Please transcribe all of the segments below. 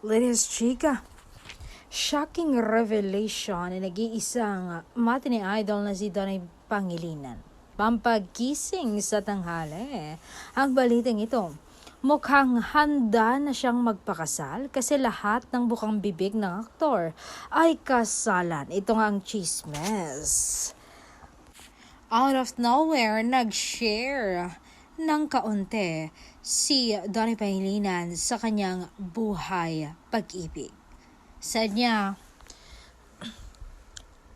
Ladies Chica, shocking revelation na nag-iisang matini idol na si Donnie Pangilinan. Pampagkising sa tanghali. Ang balitang ito, mukhang handa na siyang magpakasal kasi lahat ng bukang bibig ng aktor ay kasalan. Ito nga ang chismes. Out of nowhere, nag-share ng kaunti si Donnie Pangilinan sa kanyang buhay pag-ibig. Said niya,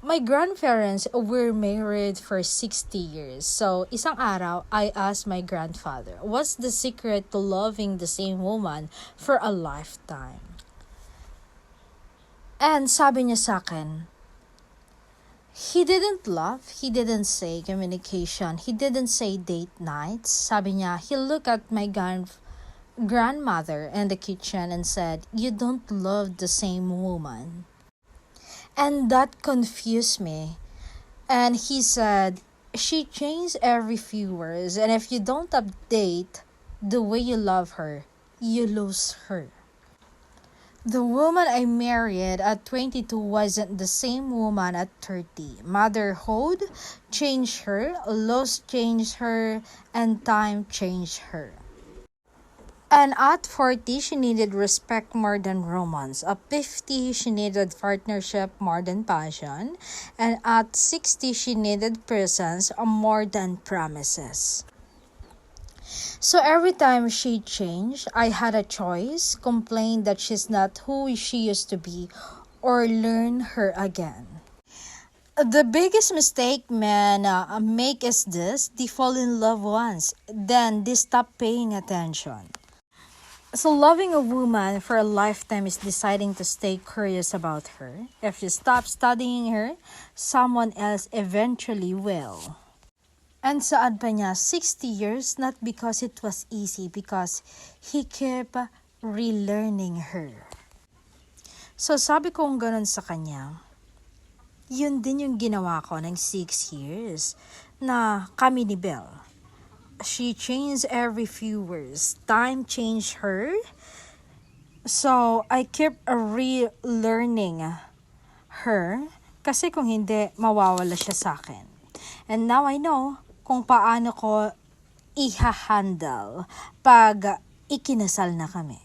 my grandparents were married for 60 years. So, isang araw, I asked my grandfather, what's the secret to loving the same woman for a lifetime? And sabi niya sa akin, he didn't love, he didn't say communication, he didn't say date nights. Sabi niya, he looked at my grandmother in the kitchen and said, you don't love the same woman. And that confused me. And he said, she changed every few words, and if you don't update the way you love her, you lose her. The woman I married at 22 wasn't the same woman at 30. Motherhood changed her, loss changed her, and time changed her. And at 40, she needed respect more than romance. At 50, she needed partnership more than passion. And at 60, she needed presence more than promises. So every time she changed, I had a choice, complain that she's not who she used to be, or learn her again. The biggest mistake men make is this: they fall in love once, then they stop paying attention. So loving a woman for a lifetime is deciding to stay curious about her. If you stop studying her, someone else eventually will. And saad pa niya, 60 years, not because it was easy, because he kept relearning her. So sabi kong ganun sa kanya, yun din yung ginawa ko ng 6 years na kami ni Belle. She changed every few words. Time changed her. So I kept relearning her kasi kung hindi, mawawala siya sa akin. And now I know kung paano ko iha-handle pag ikinasal na kami.